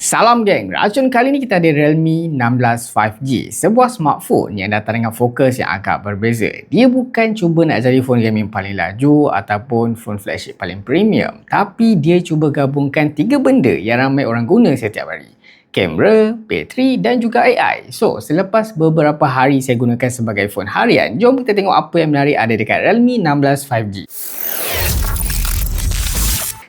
Salam geng, racun kali ni kita ada Realme 16 5G, sebuah smartphone yang datang dengan fokus yang agak berbeza. Dia bukan cuba nak jadi phone gaming paling laju ataupun phone flagship paling premium, tapi dia cuba gabungkan tiga benda yang ramai orang guna setiap hari. Kamera, bateri dan juga AI. So, selepas beberapa hari saya gunakan sebagai phone harian, jom kita tengok apa yang menarik ada dekat Realme 16 5G.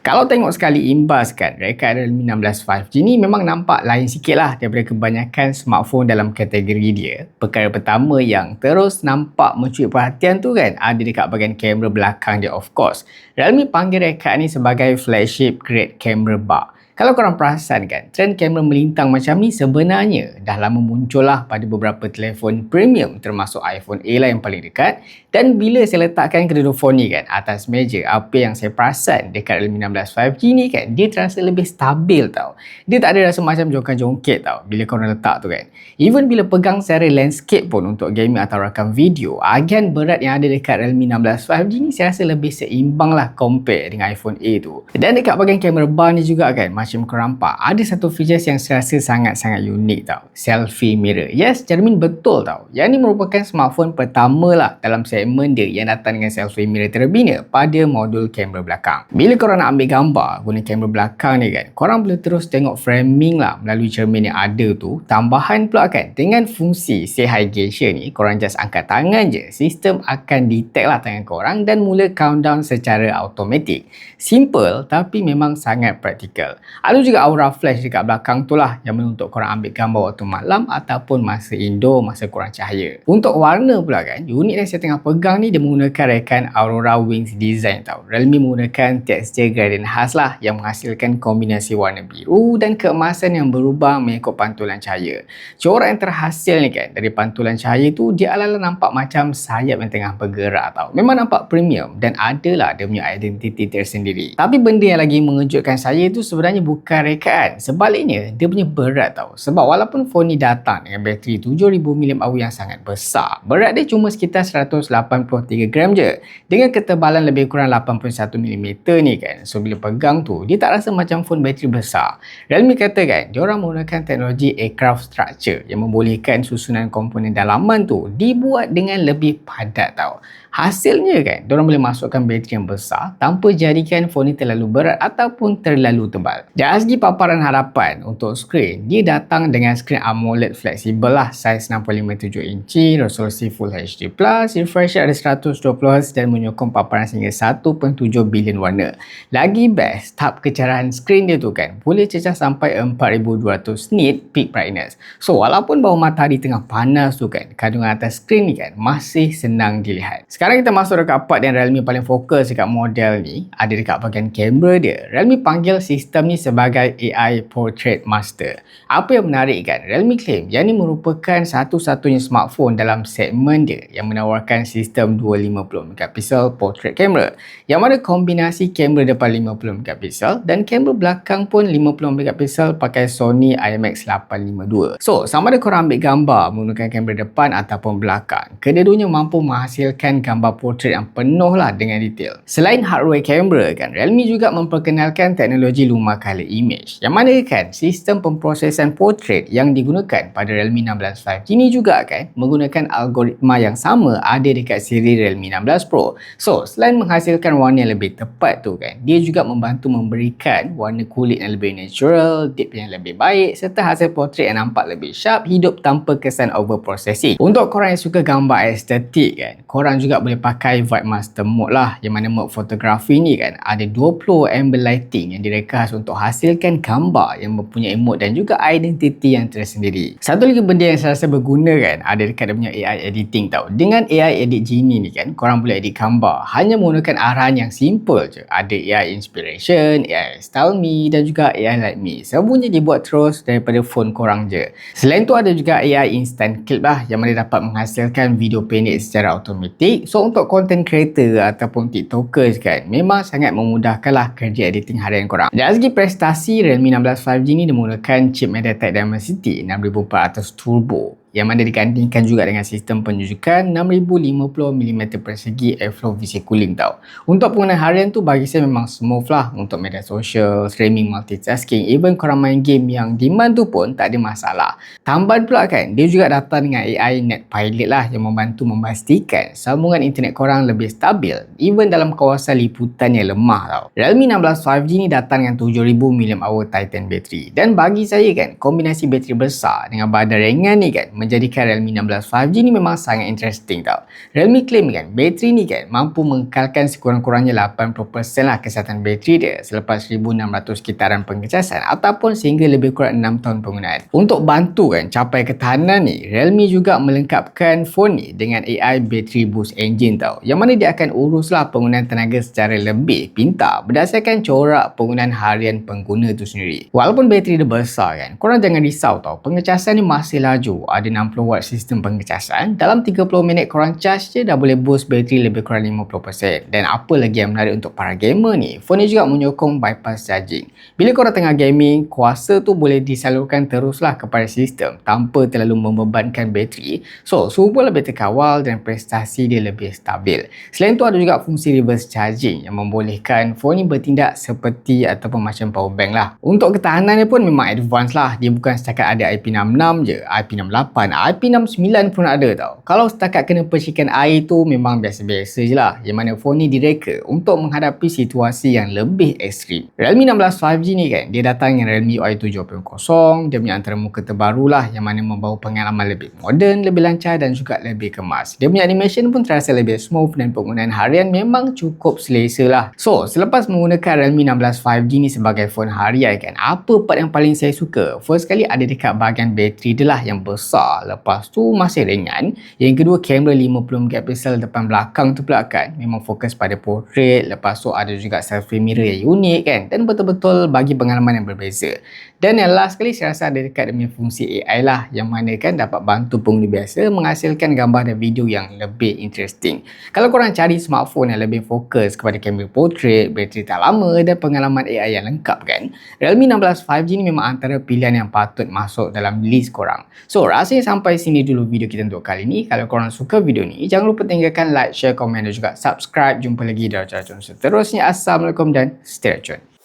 Kalau tengok sekali imbas kan, rekat Realme 16 5G ni memang nampak lain sikit lah daripada kebanyakan smartphone dalam kategori dia. Perkara pertama yang terus nampak mencuri perhatian tu kan, ada dekat bahagian kamera belakang dia of course. Realme panggil rekat ni sebagai flagship grade camera bar. Kalau korang perasan kan, trend kamera melintang macam ni sebenarnya dah lama muncul lah pada beberapa telefon premium termasuk iPhone A lah yang paling dekat. Dan bila saya letakkan kedua phone ni kan atas meja, apa yang saya perasan dekat Realme 16 5G ni kan, dia terasa lebih stabil tau. Dia tak ada rasa macam jongkang-jongkit tau bila korang letak tu kan. Even bila pegang secara landscape pun untuk gaming atau rakam video, agian berat yang ada dekat Realme 16 5G ni saya rasa lebih seimbang lah compare dengan iPhone A tu. Dan dekat bahagian kamera bar ni juga kan, macam korang nampak, ada satu features yang saya rasa sangat-sangat unik tau. Selfie mirror. Yes, cermin betul tau. Yang ni merupakan smartphone pertama lah dalam segmen dia yang datang dengan selfie mirror terbina pada modul kamera belakang. Bila korang nak ambil gambar guna kamera belakang ni kan, korang boleh terus tengok framing lah melalui cermin yang ada tu. Tambahan pula kan, dengan fungsi say hi gesture ni, korang just angkat tangan je, sistem akan detect lah tangan korang dan mula countdown secara automatik. Simple tapi memang sangat praktikal. Ada juga aura flash dekat belakang tu lah yang untuk korang ambil gambar waktu malam ataupun masa indoor, masa kurang cahaya. Untuk warna pula kan, unit yang saya tengah pegang ni dia menggunakan rekan Aurora Wings design tau. Realme menggunakan tekstur gradient khas lah yang menghasilkan kombinasi warna biru dan keemasan yang berubah mengikut pantulan cahaya. Corak yang terhasil ni kan dari pantulan cahaya tu, dia ala-ala nampak macam sayap yang tengah bergerak tau. Memang nampak premium dan adalah dia punya identiti tersendiri. Tapi benda yang lagi mengejutkan saya tu sebenarnya bukan rekaan. Sebaliknya, dia punya berat tau. Sebab walaupun phone ni datang dengan bateri 7000 mAh yang sangat besar, berat dia cuma sekitar 183 gram je. Dengan ketebalan lebih kurang 81mm ni kan. So, bila pegang tu, dia tak rasa macam phone bateri besar. Realme kata kan, diorang menggunakan teknologi aircraft structure yang membolehkan susunan komponen dalaman tu dibuat dengan lebih padat tau. Hasilnya kan, diorang boleh masukkan bateri yang besar tanpa jadikan phone ni terlalu berat ataupun terlalu tebal. Dari segi paparan hadapan untuk skrin, dia datang dengan skrin AMOLED fleksibel lah, saiz 6.57 inci, resolusi Full HD+, refresh rate ada 120Hz dan menyokong paparan sehingga 1.7 bilion warna. Lagi best, tab kecerahan skrin dia tu kan, boleh cecah sampai 4200 nit peak brightness. So, walaupun bawah matahari tengah panas tu kan, kandungan atas skrin ni kan masih senang dilihat. Sekarang kita masuk dekat part yang Realme paling fokus dekat model ni, ada dekat bahagian kamera dia. Realme panggil sistem ni sebagai AI Portrait Master. Apa yang menarik kan, Realme claim yang ni merupakan satu-satunya smartphone dalam segmen dia yang menawarkan sistem 250MP portrait camera, yang mana kombinasi kamera depan 50MP dan kamera belakang pun 50MP pakai Sony IMX852. So, sama ada korang ambil gambar menggunakan kamera depan ataupun belakang, kedua-duanya mampu menghasilkan gambar portrait yang penuh lah dengan detail. Selain hardware kamera kan, Realme juga memperkenalkan teknologi Luma Color Image, yang mana kan sistem pemprosesan portrait yang digunakan pada Realme 16 5G ni juga kan menggunakan algoritma yang sama ada dekat siri Realme 16 Pro. So, selain menghasilkan warna yang lebih tepat tu kan, dia juga membantu memberikan warna kulit yang lebih natural, depth yang lebih baik serta hasil portrait yang nampak lebih sharp, hidup tanpa kesan over processing. Untuk korang yang suka gambar estetik kan, korang juga boleh pakai Vibe Master Mode lah, yang mana mode fotografi ni kan ada 20 amber lighting yang direka khas untuk hasilkan gambar yang mempunyai mood dan juga identiti yang tersendiri. Satu lagi benda yang saya rasa berguna kan, ada dekat dia punya AI editing tau. Dengan AI Edit Genie ni kan, korang boleh edit gambar hanya menggunakan arahan yang simple je. Ada AI Inspiration, AI Style Me dan juga AI Like Me. Semuanya dibuat terus daripada phone korang je. Selain tu ada juga AI Instant Clip lah, yang mana dapat menghasilkan video pendek secara automatik. So, untuk content creator ataupun tiktokers kan, memang sangat memudahkanlah kerja editing harian korang. Dari segi prestasi, Realme 16 5G ni dia menggunakan chip MediaTek Dimensity 6400 Turbo yang mana digandingkan juga dengan sistem penunjukan 6050mm persegi airflow VC cooling tau. Untuk penggunaan harian tu bagi saya memang smooth lah untuk media sosial, streaming, multitasking, even korang main game yang demand tu pun tak ada masalah. Tambahan pula kan, dia juga datang dengan AI Net Pilot lah yang membantu memastikan sambungan internet korang lebih stabil even dalam kawasan liputan yang lemah tau. Realme 16 5G ni datang dengan 7000 mAh Titan battery, dan bagi saya kan, kombinasi bateri besar dengan badan ringan ni kan menjadikan Realme 16 5G ni memang sangat interesting tau. Realme claim kan bateri ni kan mampu mengekalkan sekurang-kurangnya 80% lah kesihatan bateri dia selepas 1600 kitaran pengecasan ataupun sehingga lebih kurang 6 tahun penggunaan. Untuk bantu kan capai ketahanan ni, Realme juga melengkapkan phone ni dengan AI Battery Boost Engine tau, yang mana dia akan uruslah penggunaan tenaga secara lebih pintar berdasarkan corak penggunaan harian pengguna tu sendiri. Walaupun bateri dia besar kan, korang jangan risau tau, pengecasan ni masih laju. Ada 60W sistem pengecasan, dalam 30 minit korang charge je dah boleh boost bateri lebih kurang 50%. Dan apa lagi yang menarik untuk para gamer ni, phone ni juga menyokong bypass charging. Bila korang tengah gaming, kuasa tu boleh disalurkan teruslah kepada sistem tanpa terlalu membebankan bateri, so suhu pun lebih terkawal dan prestasi dia lebih stabil. Selain tu ada juga fungsi reverse charging yang membolehkan phone ni bertindak seperti ataupun macam power bank lah. Untuk ketahanannya pun memang advance lah, dia bukan setakat ada IP66 je, IP68, IP69 pun ada tau. Kalau setakat kena percikan air tu memang biasa-biasa je lah, yang mana phone ni direka untuk menghadapi situasi yang lebih ekstrim. Realme 16 5G ni kan, dia datang dengan Realme UI 7.0, dia punya antarmuka terbaru lah yang mana membawa pengalaman lebih moden, lebih lancar dan juga lebih kemas. Dia punya animation pun terasa lebih smooth dan penggunaan harian memang cukup selesa lah. So, selepas menggunakan Realme 16 5G ni sebagai phone harian kan, apa part yang paling saya suka? First kali ada dekat bahagian bateri dia lah yang besar, lepas tu masih ringan. Yang kedua, kamera 50MP depan belakang tu pula kan, memang fokus pada portrait. Lepas tu ada juga selfie mirror yang unik kan, dan betul-betul bagi pengalaman yang berbeza. Dan yang last kali saya rasa ada dekat demi fungsi AI lah, yang mana kan dapat bantu pengguna biasa menghasilkan gambar dan video yang lebih interesting. Kalau korang cari smartphone yang lebih fokus kepada kamera portrait, bateri tak lama dan pengalaman AI yang lengkap kan, Realme 16 5G ni memang antara pilihan yang patut masuk dalam list korang. So rasanya sampai sini dulu video kita untuk kali ni. Kalau korang suka video ni, jangan lupa tinggalkan like, share, komen dan juga subscribe. Jumpa lagi dalam cara seterusnya. Assalamualaikum dan stay tune.